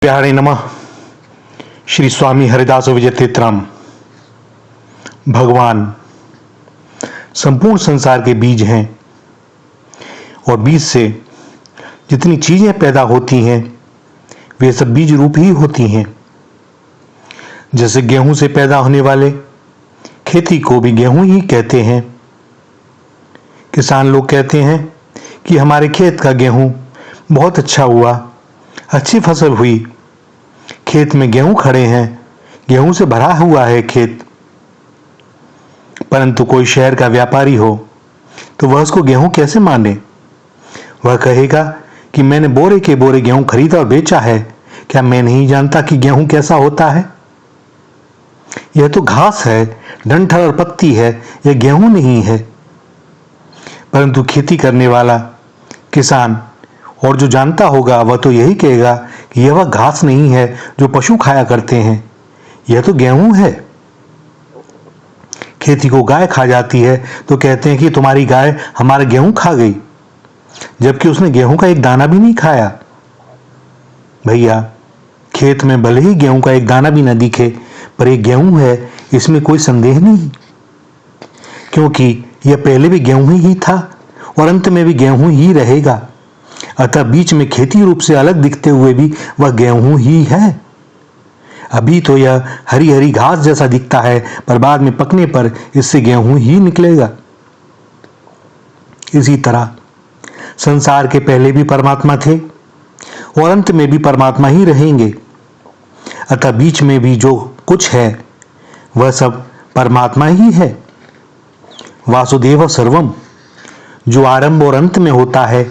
प्यारे नमः। श्री स्वामी हरिदास विजय तीर्थराम। भगवान संपूर्ण संसार के बीज हैं और बीज से जितनी चीजें पैदा होती हैं वे सब बीज रूप ही होती हैं। जैसे गेहूं से पैदा होने वाले खेती को भी गेहूं ही कहते हैं। किसान लोग कहते हैं कि हमारे खेत का गेहूं बहुत अच्छा हुआ, अच्छी फसल हुई। खेत में गेहूं खड़े हैं, गेहूं से भरा हुआ है खेत। परंतु कोई शहर का व्यापारी हो तो वह उसको गेहूं कैसे माने? वह कहेगा कि मैंने बोरे के बोरे गेहूं खरीदा और बेचा है, क्या मैं नहीं जानता कि गेहूं कैसा होता है? यह तो घास है, डंठल और पत्ती है, यह गेहूं नहीं है। परंतु खेती करने वाला किसान और जो जानता होगा वह तो यही कहेगा कि यह वह घास नहीं है जो पशु खाया करते हैं, यह तो गेहूं है। खेती को गाय खा जाती है तो कहते हैं कि तुम्हारी गाय हमारा गेहूं खा गई, जबकि उसने गेहूं का एक दाना भी नहीं खाया। भैया, खेत में भले ही गेहूं का एक दाना भी न दिखे, पर एक गेहूं है, इसमें कोई संदेह नहीं, क्योंकि यह पहले भी गेहूं ही था और अंत में भी गेहूं ही रहेगा। अतः बीच में खेती रूप से अलग दिखते हुए भी वह गेहूं ही है। अभी तो यह हरी हरी घास जैसा दिखता है, पर बाद में पकने पर इससे गेहूं ही निकलेगा। इसी तरह संसार के पहले भी परमात्मा थे और अंत में भी परमात्मा ही रहेंगे। अतः बीच में भी जो कुछ है वह सब परमात्मा ही है। वासुदेव सर्वम, जो आरंभ और अंत में होता है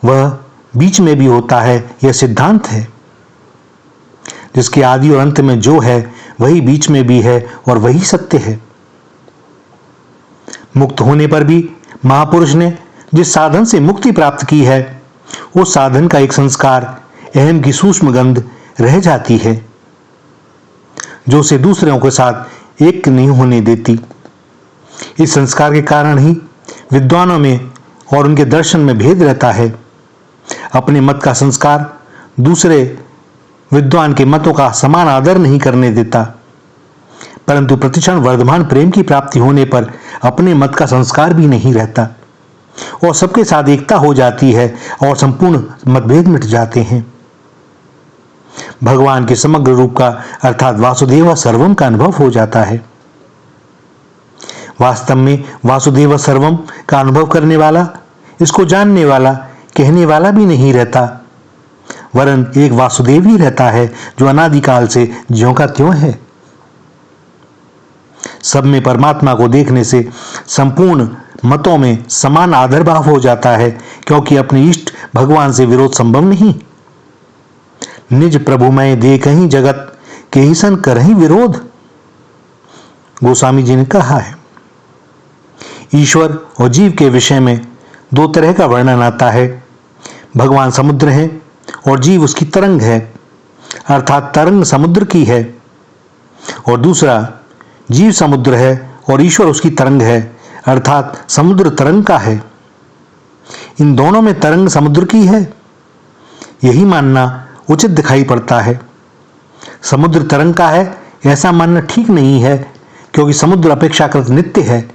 वह बीच में भी होता है, यह सिद्धांत है। जिसके आदि और अंत में जो है वही बीच में भी है और वही सत्य है। मुक्त होने पर भी महापुरुष ने जिस साधन से मुक्ति प्राप्त की है उस साधन का एक संस्कार अहम की सूक्ष्म गंध रह जाती है, जो उसे दूसरों के साथ एक नहीं होने देती। इस संस्कार के कारण ही विद्वानों में और उनके दर्शन में भेद रहता है। अपने मत का संस्कार दूसरे विद्वान के मतों का समान आदर नहीं करने देता, परंतु प्रतिक्षण वर्धमान प्रेम की प्राप्ति होने पर अपने मत का संस्कार भी नहीं रहता और सबके साथ एकता हो जाती है और संपूर्ण मतभेद मिट जाते हैं। भगवान के समग्र रूप का अर्थात वासुदेव सर्वम का अनुभव हो जाता है। वास्तव में वासुदेव सर्वम का अनुभव करने वाला, इसको जानने वाला, कहने वाला भी नहीं रहता, वरन एक वासुदेव ही रहता है जो अनादिकाल से ज्यों का त्यों है। सब में परमात्मा को देखने से संपूर्ण मतों में समान आदर भाव हो जाता है, क्योंकि अपने इष्ट भगवान से विरोध संभव नहीं। निज प्रभु मैं देखहि जगत के ही सन करहि विरोध, गोस्वामी जी ने कहा है। ईश्वर और जीव के विषय में दो तरह का वर्णन आता है। भगवान समुद्र है और जीव उसकी तरंग है, अर्थात तरंग समुद्र की है, और दूसरा जीव समुद्र है और ईश्वर उसकी तरंग है, अर्थात समुद्र तरंग का है। इन दोनों में तरंग समुद्र की है, यही मानना उचित दिखाई पड़ता है। समुद्र तरंग का है ऐसा मानना ठीक नहीं है, क्योंकि समुद्र अपेक्षाकृत नित्य है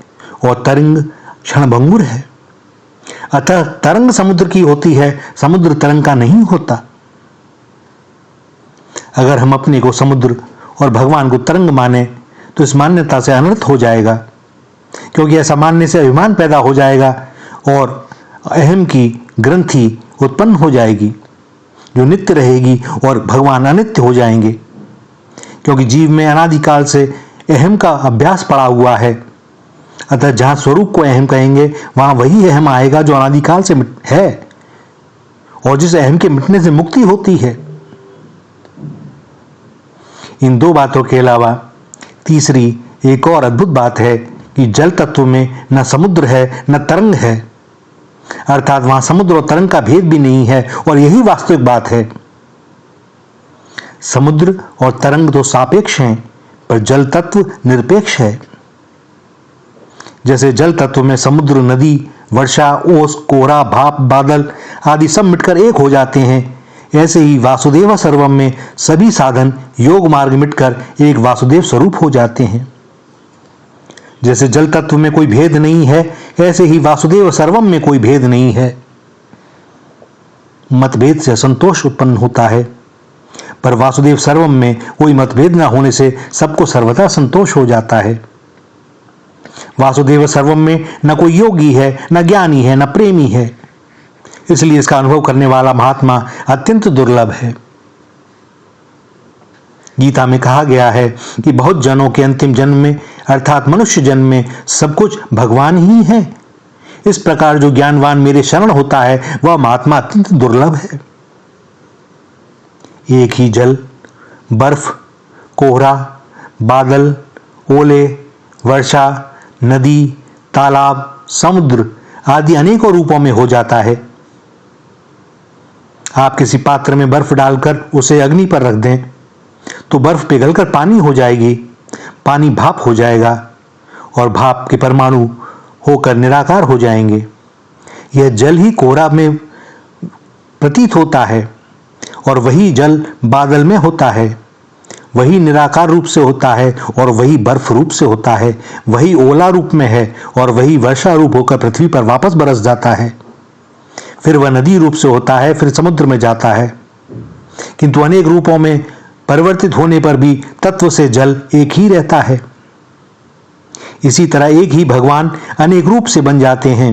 और तरंग क्षणभंगुर है। अतः तरंग समुद्र की होती है, समुद्र तरंग का नहीं होता। अगर हम अपने को समुद्र और भगवान को तरंग माने तो इस मान्यता से अनर्थ हो जाएगा, क्योंकि ऐसा मानने से अभिमान पैदा हो जाएगा और अहम की ग्रंथि उत्पन्न हो जाएगी जो नित्य रहेगी और भगवान अनित्य हो जाएंगे, क्योंकि जीव में अनादिकाल से अहम का अभ्यास पड़ा हुआ है। अतः जहां स्वरूप को अहम कहेंगे वहां वही अहम आएगा जो अनादिकाल से है और जिस अहम के मिटने से मुक्ति होती है। इन दो बातों के अलावा तीसरी एक और अद्भुत बात है कि जल तत्व में न समुद्र है न तरंग है, अर्थात वहां समुद्र और तरंग का भेद भी नहीं है, और यही वास्तविक बात है। समुद्र और तरंग तो सापेक्ष हैं, पर जल तत्व निरपेक्ष है। जैसे जल तत्व में समुद्र, नदी, वर्षा, ओस, कोहरा, भाप, बादल आदि सब मिटकर एक हो जाते हैं, ऐसे ही वासुदेव सर्वम में सभी साधन योग मार्ग मिटकर एक वासुदेव स्वरूप हो जाते हैं। जैसे जल तत्व में कोई भेद नहीं है, ऐसे ही वासुदेव सर्वम में कोई भेद नहीं है। मतभेद से असंतोष उत्पन्न होता है, पर वासुदेव सर्वम में कोई मतभेद न होने से सबको सर्वथा संतोष हो जाता है। वासुदेव सर्वम में न कोई योगी है, न ज्ञानी है, न प्रेमी है, इसलिए इसका अनुभव करने वाला महात्मा अत्यंत दुर्लभ है। गीता में कहा गया है कि बहुत जनों के अंतिम जन्म में अर्थात मनुष्य जन्म में सब कुछ भगवान ही है। इस प्रकार जो ज्ञानवान मेरे शरण होता है वह महात्मा अत्यंत दुर्लभ है। एक ही जल, बर्फ, कोहरा, बादल, ओले, वर्षा, नदी, तालाब, समुद्र आदि अनेकों रूपों में हो जाता है। आप किसी पात्र में बर्फ डालकर उसे अग्नि पर रख दें तो बर्फ पिघलकर पानी हो जाएगी, पानी भाप हो जाएगा और भाप के परमाणु होकर निराकार हो जाएंगे। यह जल ही कोहरा में प्रतीत होता है और वही जल बादल में होता है, वही निराकार रूप से होता है और वही बर्फ रूप से होता है, वही ओला रूप में है और वही वर्षा रूप होकर पृथ्वी पर वापस बरस जाता है। फिर वह नदी रूप से होता है, फिर समुद्र में जाता है। किंतु अनेक रूपों में परिवर्तित होने पर भी तत्व से जल एक ही रहता है। इसी तरह एक ही भगवान अनेक रूप से बन जाते हैं।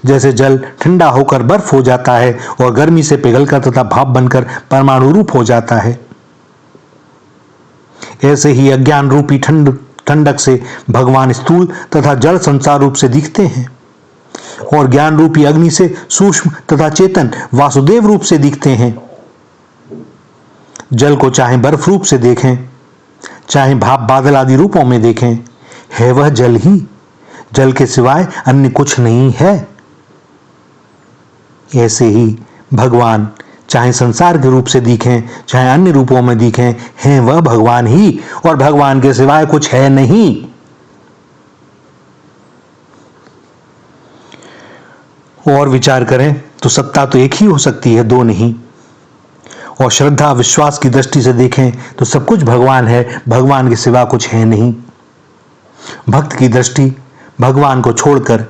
जैसे जल ठंडा होकर बर्फ हो जाता है और गर्मी से पिघलकर तथा भाप बनकर परमाणु रूप हो जाता है, ऐसे ही अज्ञान रूपी ठंडक से भगवान स्थूल तथा जड़ संसार रूप से दिखते हैं और ज्ञान रूपी अग्नि से सूक्ष्म तथा चेतन वासुदेव रूप से दिखते हैं। जल को चाहे बर्फ रूप से देखें, चाहे भाप बादल आदि रूपों में देखें, है वह जल ही, जल के सिवाय अन्य कुछ नहीं है। ऐसे ही भगवान चाहे संसार के रूप से दिखें, चाहे अन्य रूपों में दिखें, हैं वह भगवान ही और भगवान के सिवाय कुछ है नहीं। और विचार करें तो सत्ता तो एक ही हो सकती है, दो नहीं। और श्रद्धा विश्वास की दृष्टि से देखें तो सब कुछ भगवान है, भगवान के सिवा कुछ है नहीं। भक्त की दृष्टि भगवान को छोड़कर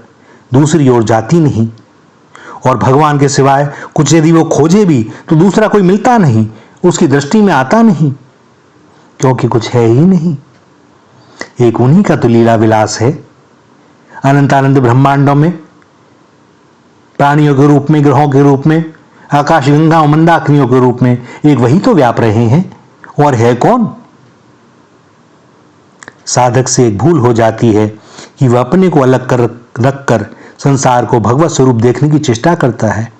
दूसरी ओर जाती नहीं और भगवान के सिवाय कुछ यदि वो खोजे भी तो दूसरा कोई मिलता नहीं, उसकी दृष्टि में आता नहीं, क्योंकि कुछ है ही नहीं। एक उन्हीं का तो लीला विलास है। अनंतानंद ब्रह्मांडों में प्राणियों के रूप में, ग्रहों के रूप में, आकाश गंगा मंदाकिनियों के रूप में एक वही तो व्याप रहे हैं। और है कौन? साधक से एक भूल हो जाती है कि वह अपने को अलग कर रखकर संसार को भगवत स्वरूप देखने की चेष्टा करता है,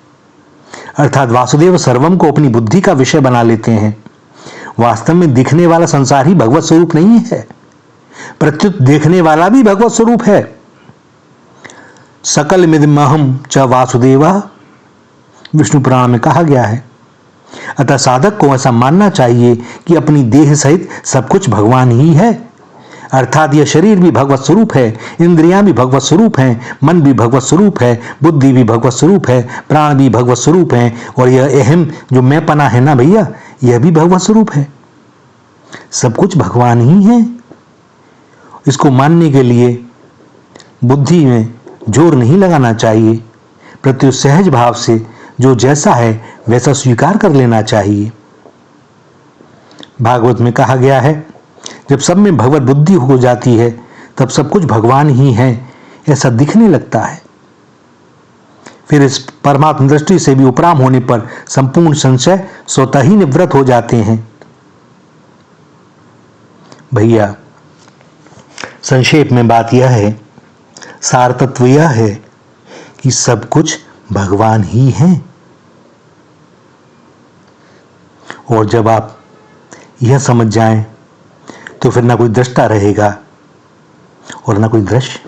अर्थात वासुदेव सर्वम को अपनी बुद्धि का विषय बना लेते हैं। वास्तव में दिखने वाला संसार ही भगवत स्वरूप नहीं है, प्रत्युत देखने वाला भी भगवत स्वरूप है। सकल मिदमहम च वासुदेवा विष्णु पुराण में कहा गया है। अतः साधक को ऐसा मानना चाहिए कि अपनी देह सहित सब कुछ भगवान ही है, अर्थात यह शरीर भी भगवत स्वरूप है, इंद्रियां भी भगवत स्वरूप हैं, मन भी भगवत स्वरूप है, बुद्धि भी भगवत स्वरूप है, प्राण भी भगवत स्वरूप है और यह अहम जो मैं पना है ना भैया, यह भी भगवत स्वरूप है। सब कुछ भगवान ही है। इसको मानने के लिए बुद्धि में जोर नहीं लगाना चाहिए, प्रत्युत सहज भाव से जो जैसा है वैसा स्वीकार कर लेना चाहिए। भागवत में कहा गया है, जब सब में भगवत बुद्धि हो जाती है तब सब कुछ भगवान ही है ऐसा दिखने लगता है। फिर इस परमात्म दृष्टि से भी उपराम होने पर संपूर्ण संशय स्वतः ही निवृत्त हो जाते हैं। भैया, संक्षेप में बात यह है, सार तत्व यह है कि सब कुछ भगवान ही है। और जब आप यह समझ जाएं तो फिर ना कोई दृष्टा रहेगा और ना कोई दृश्य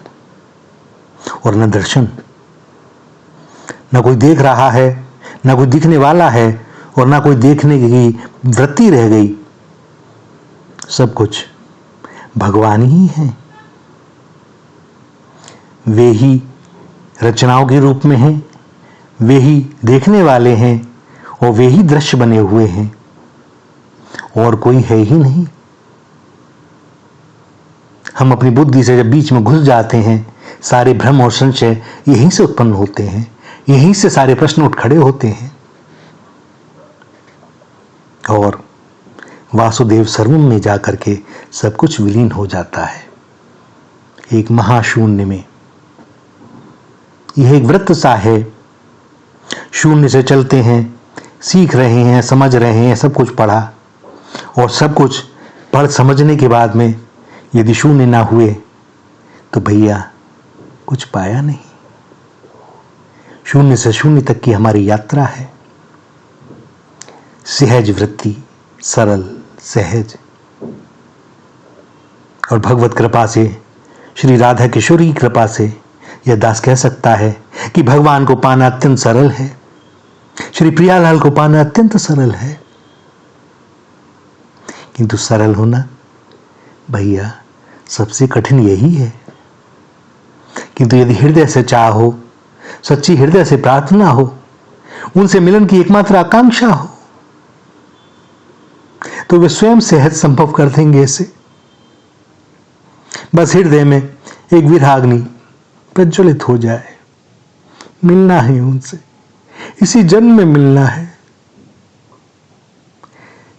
और ना दर्शन, ना कोई देख रहा है, ना कोई दिखने वाला है और ना कोई देखने की वृत्ति रह गई। सब कुछ भगवान ही है। वे ही रचनाओं के रूप में हैं, वे ही देखने वाले हैं और वे ही दृश्य बने हुए हैं, और कोई है ही नहीं। हम अपनी बुद्धि से जब बीच में घुस जाते हैं, सारे भ्रम और संशय यहीं से उत्पन्न होते हैं, यहीं से सारे प्रश्न उठ खड़े होते हैं। और वासुदेव सर्वम में जाकर के सब कुछ विलीन हो जाता है, एक महाशून्य में। यह एक वृत्त सा है, शून्य से चलते हैं, सीख रहे हैं, समझ रहे हैं, सब कुछ पढ़ा, और सब कुछ पढ़ समझने के बाद में यदि शून्य ना हुए तो भैया कुछ पाया नहीं। शून्य से शून्य तक की हमारी यात्रा है, सहज वृत्ति, सरल सहज। और भगवत कृपा से, श्री राधा किशोरी की कृपा से यह दास कह सकता है कि भगवान को पाना अत्यंत सरल है, श्री प्रियालाल को पाना अत्यंत सरल है। किंतु सरल होना भैया सबसे कठिन यही है। किंतु यदि हृदय से चाह हो, सच्ची हृदय से प्रार्थना हो, उनसे मिलन की एकमात्र आकांक्षा हो, तो वे स्वयं सहज संभव कर देंगे इसे। बस हृदय में एक विराग्नि प्रज्वलित हो जाए, मिलना है उनसे, इसी जन्म में मिलना है।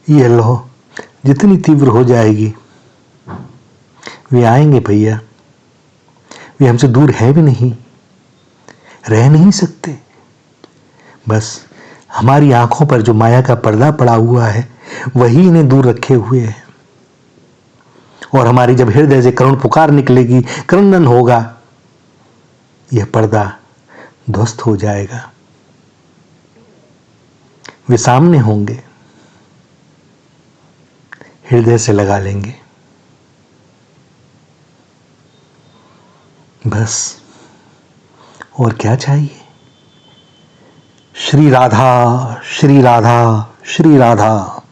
यह लौ जितनी तीव्र हो जाएगी, वे आएंगे भैया, वे हमसे दूर है भी नहीं, रह नहीं सकते। बस हमारी आंखों पर जो माया का पर्दा पड़ा हुआ है वही इन्हें दूर रखे हुए है। और हमारी जब हृदय से करुण पुकार निकलेगी, क्रंदन होगा, यह पर्दा ध्वस्त हो जाएगा, वे सामने होंगे, हृदय से लगा लेंगे। बस और क्या चाहिए। श्री राधा, श्री राधा, श्री राधा।